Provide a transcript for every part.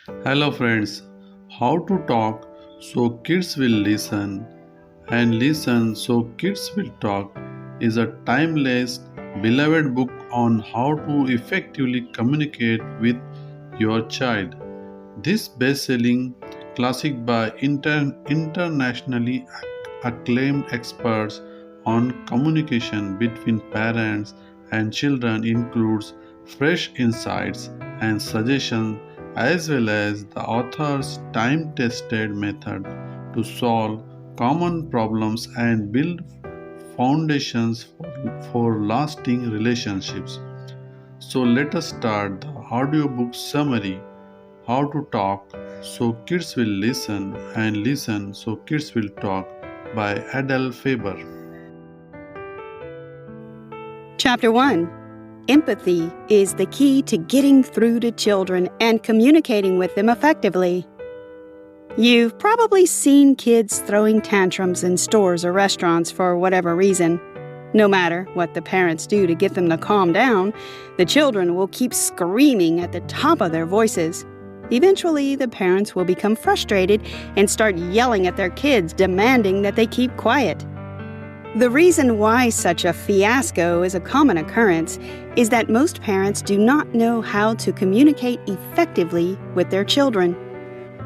Hello, friends. How to talk so kids will listen and listen so kids will talk is a timeless, beloved book on how to effectively communicate with your child. This best selling classic by internationally acclaimed experts on communication between parents and children includes fresh insights and suggestions as well as the author's time tested method to solve common problems and build foundations for lasting relationships. So, let us start the audiobook summary: How to Talk So Kids Will Listen and Listen So Kids Will Talk by Adele Faber. Chapter 1. Empathy is the key to getting through to children and communicating with them effectively. You've probably seen kids throwing tantrums in stores or restaurants for whatever reason. No matter what the parents do to get them to calm down, the children will keep screaming at the top of their voices. Eventually, the parents will become frustrated and start yelling at their kids, demanding that they keep quiet. The reason why such a fiasco is a common occurrence is that most parents do not know how to communicate effectively with their children.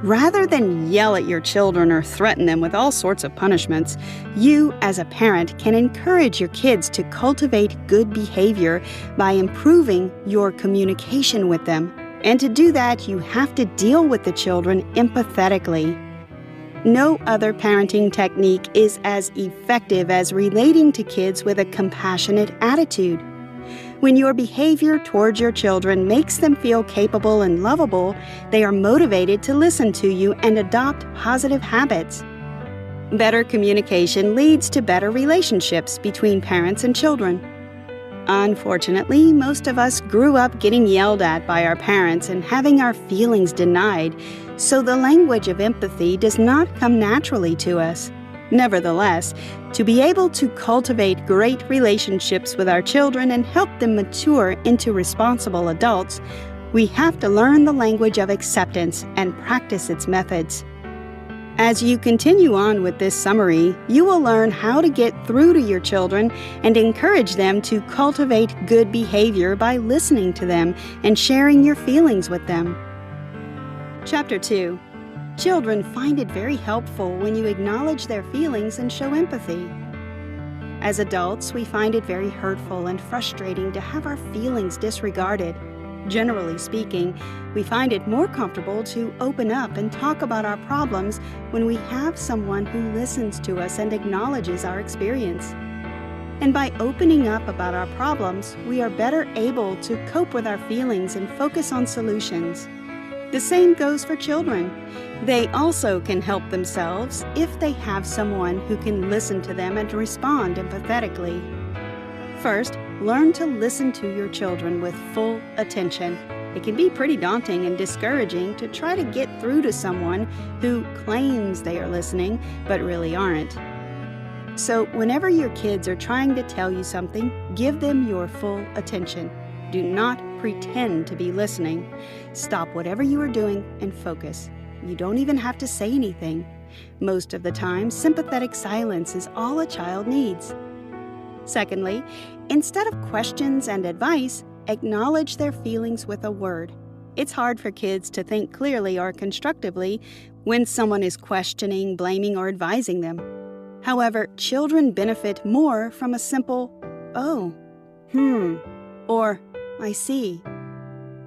Rather than yell at your children or threaten them with all sorts of punishments, you, as a parent, can encourage your kids to cultivate good behavior by improving your communication with them. And to do that, you have to deal with the children empathetically. No other parenting technique is as effective as relating to kids with a compassionate attitude. When your behavior towards your children makes them feel capable and lovable, they are motivated to listen to you and adopt positive habits. Better communication leads to better relationships between parents and children. Unfortunately, most of us grew up getting yelled at by our parents and having our feelings denied, so the language of empathy does not come naturally to us. Nevertheless, to be able to cultivate great relationships with our children and help them mature into responsible adults, we have to learn the language of acceptance and practice its methods. As you continue on with this summary, you will learn how to get through to your children and encourage them to cultivate good behavior by listening to them and sharing your feelings with them. Chapter 2. Children find it very helpful when you acknowledge their feelings and show empathy. As adults, we find it very hurtful and frustrating to have our feelings disregarded. Generally speaking, we find it more comfortable to open up and talk about our problems when we have someone who listens to us and acknowledges our experience. And by opening up about our problems, we are better able to cope with our feelings and focus on solutions. The same goes for children. They also can help themselves if they have someone who can listen to them and respond empathetically. First, learn to listen to your children with full attention. It can be pretty daunting and discouraging to try to get through to someone who claims they are listening but really aren't. So, whenever your kids are trying to tell you something, give them your full attention. Do not pretend to be listening. Stop whatever you are doing and focus. You don't even have to say anything. Most of the time, sympathetic silence is all a child needs. Secondly, instead of questions and advice, acknowledge their feelings with a word. It's hard for kids to think clearly or constructively when someone is questioning, blaming, or advising them. However, children benefit more from a simple, "Oh, or "I see."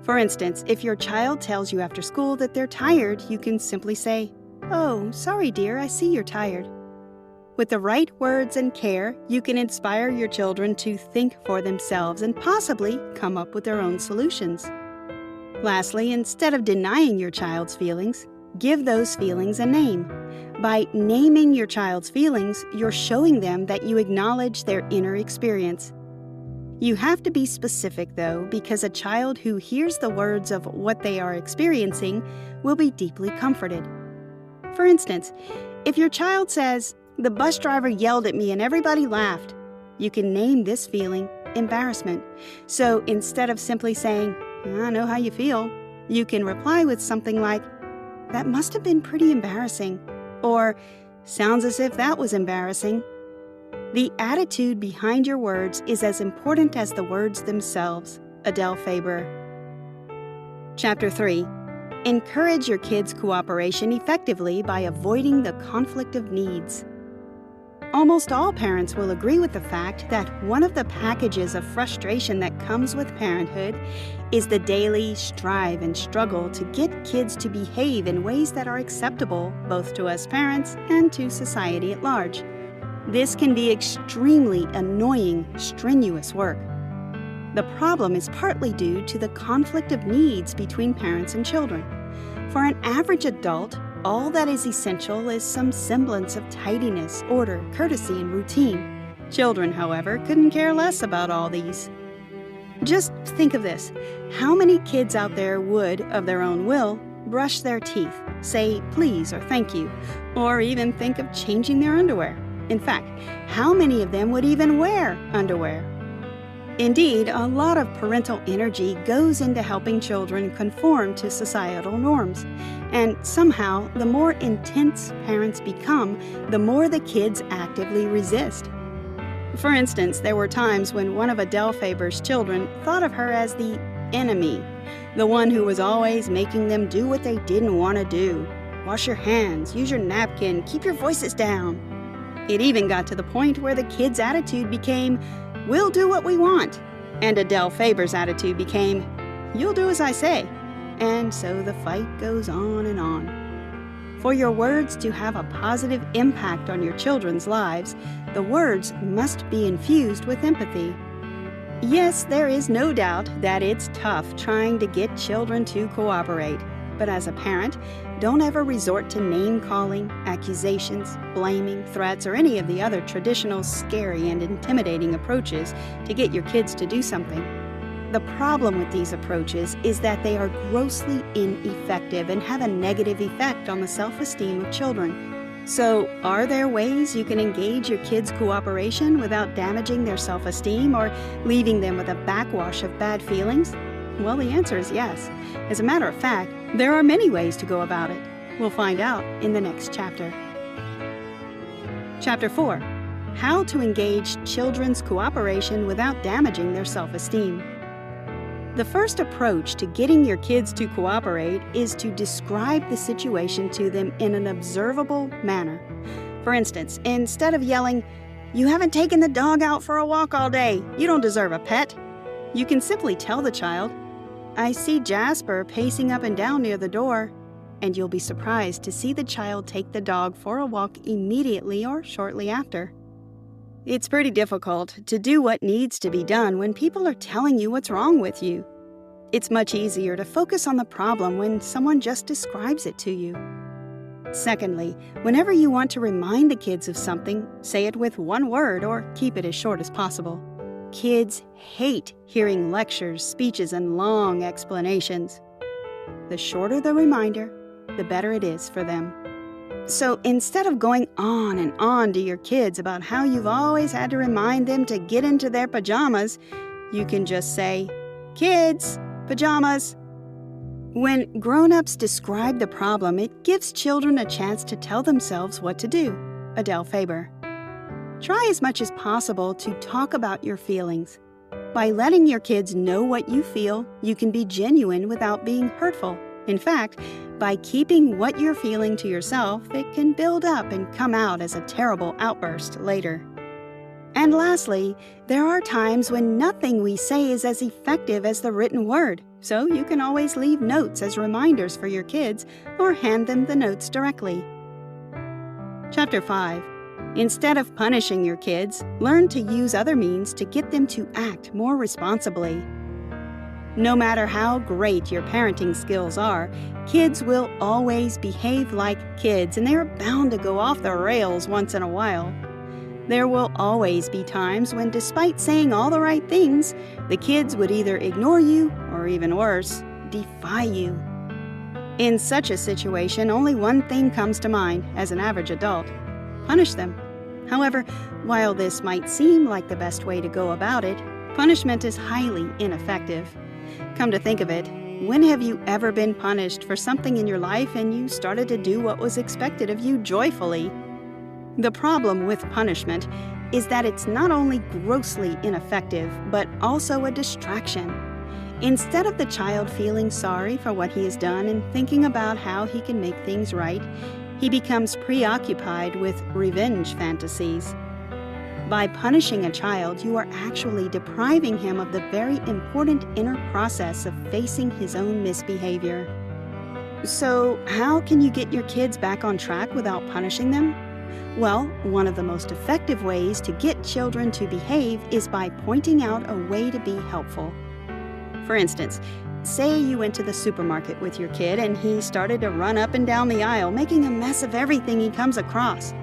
For instance, if your child tells you after school that they're tired, you can simply say, "Oh, sorry dear, I see you're tired." With the right words and care, you can inspire your children to think for themselves and possibly come up with their own solutions. Lastly, instead of denying your child's feelings, give those feelings a name. By naming your child's feelings, you're showing them that you acknowledge their inner experience. You have to be specific, though, because a child who hears the words of what they are experiencing will be deeply comforted. For instance, if your child says, "The bus driver yelled at me and everybody laughed," you can name this feeling embarrassment. So instead of simply saying, "I know how you feel," You can reply with something like, "That must have been pretty embarrassing," or "Sounds as if that was embarrassing." The attitude behind your words is as important as the words themselves. Adele Faber. Chapter 3. Encourage your kids' cooperation effectively by avoiding the conflict of needs. Almost all parents will agree with the fact that one of the packages of frustration that comes with parenthood is the daily strive and struggle to get kids to behave in ways that are acceptable both to us parents and to society at large. This can be extremely annoying, strenuous work. The problem is partly due to the conflict of needs between parents and children. For an average adult, all that is essential is some semblance of tidiness, order, courtesy, and routine. Children, however, couldn't care less about all these. Just think of this. How many kids out there would, of their own will, brush their teeth, say please or thank you, or even think of changing their underwear? In fact, how many of them would even wear underwear? Indeed, a lot of parental energy goes into helping children conform to societal norms. And somehow, the more intense parents become, the more the kids actively resist. For instance, there were times when one of Adele Faber's children thought of her as the enemy, the one who was always making them do what they didn't want to do. Wash your hands, use your napkin, keep your voices down. It even got to the point where the kids' attitude became, "We'll do what we want." And Adele Faber's attitude became, "You'll do as I say." And so the fight goes on and on. For your words to have a positive impact on your children's lives, the words must be infused with empathy. Yes, there is no doubt that it's tough trying to get children to cooperate. But as a parent, don't ever resort to name-calling, accusations, blaming, threats, or any of the other traditional scary and intimidating approaches to get your kids to do something. The problem with these approaches is that they are grossly ineffective and have a negative effect on the self-esteem of children. So, are there ways you can engage your kids' cooperation without damaging their self-esteem or leaving them with a backwash of bad feelings? Well, the answer is yes. As a matter of fact, there are many ways to go about it. We'll find out in the next chapter. Chapter 4. How to engage children's cooperation without damaging their self-esteem. The first approach to getting your kids to cooperate is to describe the situation to them in an observable manner. For instance, instead of yelling, "You haven't taken the dog out for a walk all day. You don't deserve a pet," you can simply tell the child, "I see Jasper pacing up and down near the door," and you'll be surprised to see the child take the dog for a walk immediately or shortly after. It's pretty difficult to do what needs to be done when people are telling you what's wrong with you. It's much easier to focus on the problem when someone just describes it to you. Secondly, whenever you want to remind the kids of something, say it with one word or keep it as short as possible. Kids hate hearing lectures, speeches, and long explanations. The shorter the reminder, the better it is for them. So instead of going on and on to your kids about how you've always had to remind them to get into their pajamas, you can just say, "Kids, pajamas." When grown-ups describe the problem, it gives children a chance to tell themselves what to do. Adele Faber. Try as much as possible to talk about your feelings. By letting your kids know what you feel, you can be genuine without being hurtful. In fact, by keeping what you're feeling to yourself, it can build up and come out as a terrible outburst later. And lastly, there are times when nothing we say is as effective as the written word, so you can always leave notes as reminders for your kids or hand them the notes directly. Chapter 5. Instead of punishing your kids, learn to use other means to get them to act more responsibly. No matter how great your parenting skills are, kids will always behave like kids, and they are bound to go off the rails once in a while. There will always be times when, despite saying all the right things, the kids would either ignore you or, even worse, defy you. In such a situation, only one thing comes to mind as an average adult: punish them. However, while this might seem like the best way to go about it, punishment is highly ineffective. Come to think of it, When have you ever been punished for something in your life and you started to do what was expected of you joyfully? The problem with punishment is that it's not only grossly ineffective, but also a distraction. Instead of the child feeling sorry for what he has done and thinking about how he can make things right, he becomes preoccupied with revenge fantasies. By punishing a child, you are actually depriving him of the very important inner process of facing his own misbehavior. So, how can you get your kids back on track without punishing them? Well, one of the most effective ways to get children to behave is by pointing out a way to be helpful. For instance, say you went to the supermarket with your kid and he started to run up and down the aisle, making a mess of everything he comes across.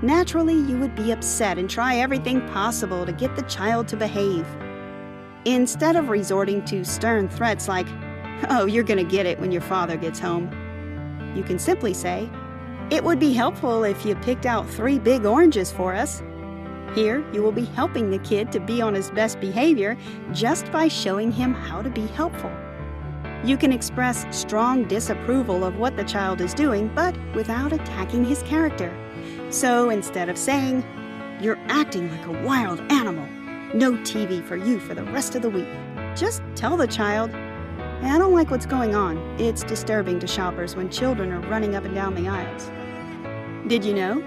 Naturally, you would be upset and try everything possible to get the child to behave. Instead of resorting to stern threats like, "Oh, you're going to get it when your father gets home," you can simply say, "It would be helpful if you picked out 3 big oranges for us." Here, you will be helping the kid to be on his best behavior just by showing him how to be helpful. You can express strong disapproval of what the child is doing, but without attacking his character. So instead of saying, "You're acting like a wild animal. No TV for you for the rest of the week," just tell the child, "I don't like what's going on. It's disturbing to shoppers when children are running up and down the aisles." Did you know?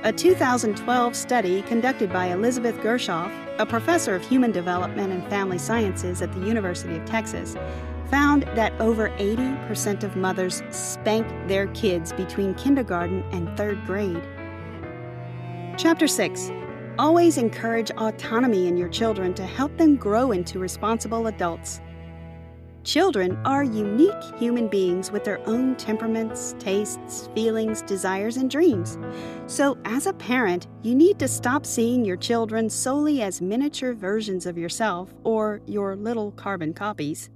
A 2012 study conducted by Elizabeth Gershoff, a professor of human development and family sciences at the University of Texas, found that over 80% of mothers spank their kids between kindergarten and 3rd grade. Chapter 6. Always encourage autonomy in your children to help them grow into responsible adults. Children are unique human beings with their own temperaments, tastes, feelings, desires, and dreams. So, as a parent, you need to stop seeing your children solely as miniature versions of yourself or your little carbon copies.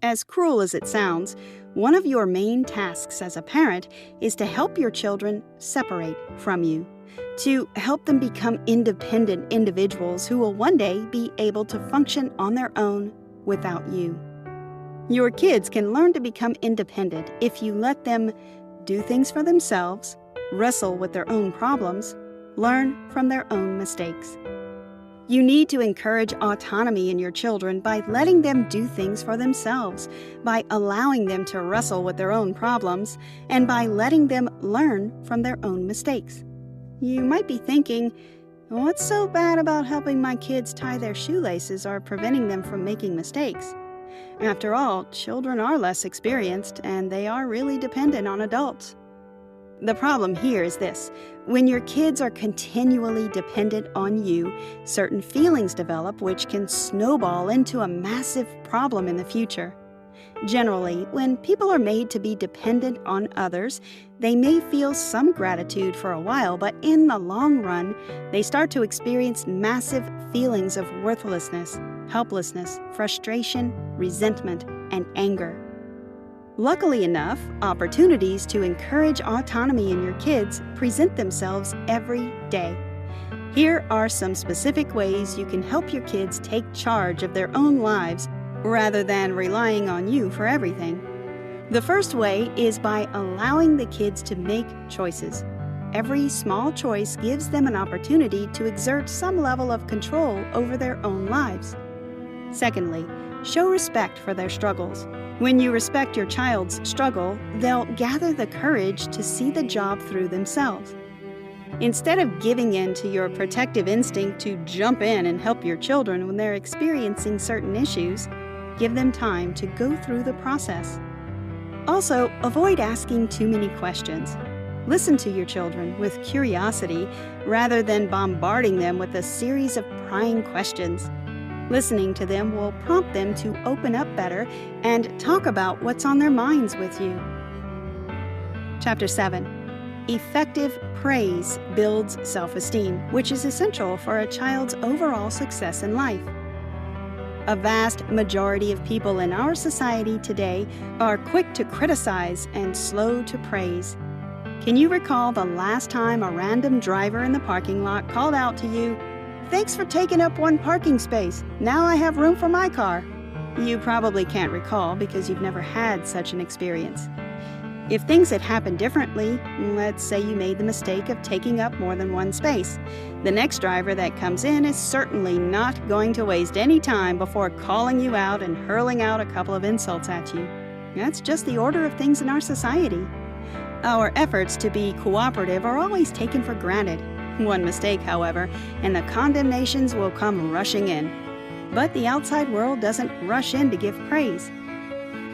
As cruel as it sounds, one of your main tasks as a parent is to help your children separate from you, to help them become independent individuals who will one day be able to function on their own without you. Your kids can learn to become independent if you let them do things for themselves, wrestle with their own problems, learn from their own mistakes. You need to encourage autonomy in your children by letting them do things for themselves, by allowing them to wrestle with their own problems, and by letting them learn from their own mistakes. You might be thinking, "What's so bad about helping my kids tie their shoelaces or preventing them from making mistakes?" After all, children are less experienced and they are really dependent on adults. The problem here is this: when your kids are continually dependent on you, certain feelings develop which can snowball into a massive problem in the future. Generally, when people are made to be dependent on others, they may feel some gratitude for a while, but in the long run, they start to experience massive feelings of worthlessness, helplessness, frustration, resentment, and anger. Luckily enough, opportunities to encourage autonomy in your kids present themselves every day. Here are some specific ways you can help your kids take charge of their own lives rather than relying on you for everything. The first way is by allowing the kids to make choices. Every small choice gives them an opportunity to exert some level of control over their own lives. Secondly, show respect for their struggles. When you respect your child's struggle, they'll gather the courage to see the job through themselves. Instead of giving in to your protective instinct to jump in and help your children when they're experiencing certain issues, give them time to go through the process. Also, avoid asking too many questions. Listen to your children with curiosity rather than bombarding them with a series of prying questions. Listening to them will prompt them to open up better and talk about what's on their minds with you. Chapter 7. Effective praise builds self-esteem, which is essential for a child's overall success in life. A vast majority of people in our society today are quick to criticize and slow to praise. Can you recall the last time a random driver in the parking lot called out to you, "Thanks for taking up one parking space. Now I have room for my car"? You probably can't recall because you've never had such an experience. If things had happened differently, let's say you made the mistake of taking up more than one space, the next driver that comes in is certainly not going to waste any time before calling you out and hurling out a couple of insults at you. That's just the order of things in our society. Our efforts to be cooperative are always taken for granted. One mistake, however, and the condemnations will come rushing in. But the outside world doesn't rush in to give praise.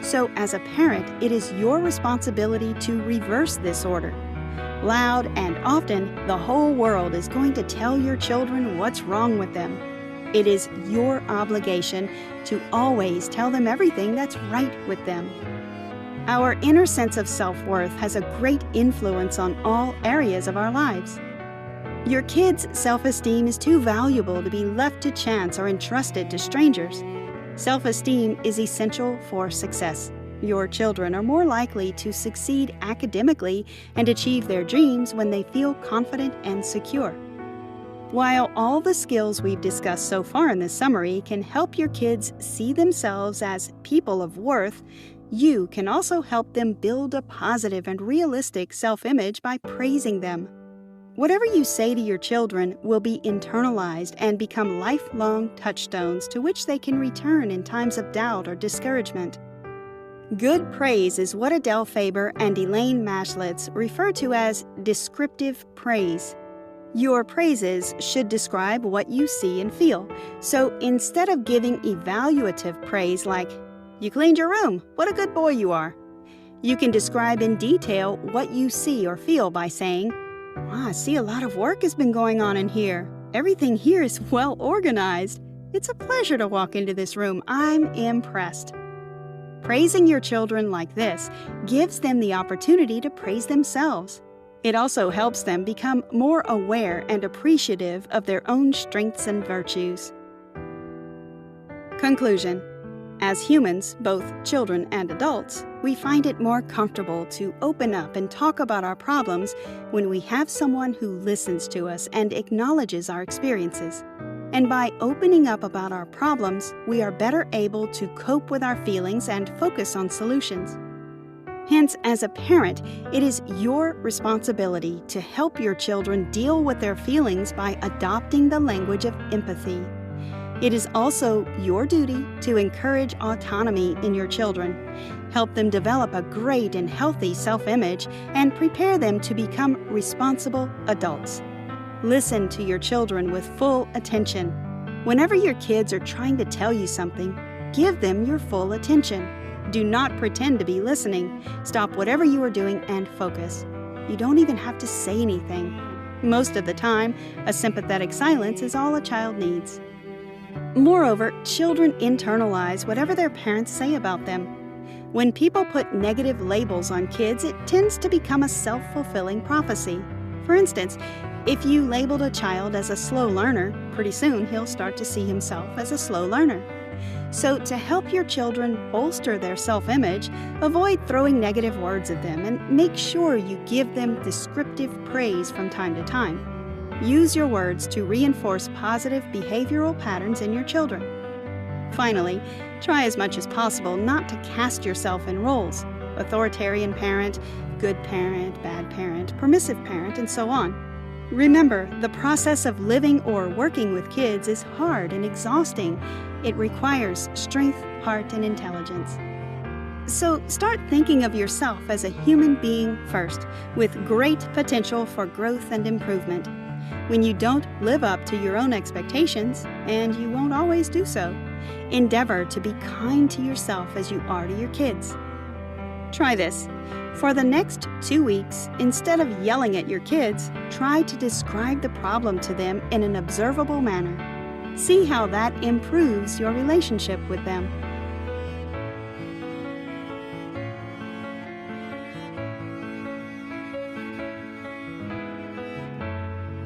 So, as a parent, it is your responsibility to reverse this order. Loud and often, the whole world is going to tell your children what's wrong with them. It is your obligation to always tell them everything that's right with them. Our inner sense of self-worth has a great influence on all areas of our lives. Your kids' self-esteem is too valuable to be left to chance or entrusted to strangers. Self-esteem is essential for success. Your children are more likely to succeed academically and achieve their dreams when they feel confident and secure. While all the skills we've discussed so far in this summary can help your kids see themselves as people of worth, you can also help them build a positive and realistic self-image by praising them. Whatever you say to your children will be internalized and become lifelong touchstones to which they can return in times of doubt or discouragement. Good praise is what Adele Faber and Elaine refer to as descriptive praise. Your praises should describe what you see and feel. So instead of giving evaluative praise like, "You cleaned your room, what a good boy you are," you can describe in detail what you see or feel by saying, "Wow, I see a lot of work has been going on in here. Everything here is well organized. It's a pleasure to walk into this room. I'm impressed." Praising your children like this gives them the opportunity to praise themselves. It also helps them become more aware and appreciative of their own strengths and virtues. Conclusion. As humans, both children and adults, we find it more comfortable to open up and talk about our problems when we have someone who listens to us and acknowledges our experiences. And by opening up about our problems, we are better able to cope with our feelings and focus on solutions. Hence, as a parent, it is your responsibility to help your children deal with their feelings by adopting the language of empathy. It is also your duty to encourage autonomy in your children, help them develop a great and healthy self-image, and prepare them to become responsible adults. Listen to your children with full attention. Whenever your kids are trying to tell you something, give them your full attention. Do not pretend to be listening. Stop whatever you are doing and focus. You don't even have to say anything. Most of the time, a sympathetic silence is all a child needs. Moreover, children internalize whatever their parents say about them. When people put negative labels on kids, it tends to become a self-fulfilling prophecy. For instance, if you labeled a child as a slow learner, pretty soon he'll start to see himself as a slow learner. So to help your children bolster their self-image, avoid throwing negative words at them and make sure you give them descriptive praise from time to time. Use your words to reinforce positive behavioral patterns in your children. Finally, try as much as possible not to cast yourself in roles: authoritarian parent, good parent, bad parent, permissive parent, and so on. Remember, the process of living or working with kids is hard and exhausting. It requires strength, heart, and intelligence. So start thinking of yourself as a human being first, with great potential for growth and improvement. When you don't live up to your own expectations, and you won't always do so, endeavor to be kind to yourself as you are to your kids. Try this. For the next 2 weeks, instead of yelling at your kids, try to describe the problem to them in an observable manner. See how that improves your relationship with them.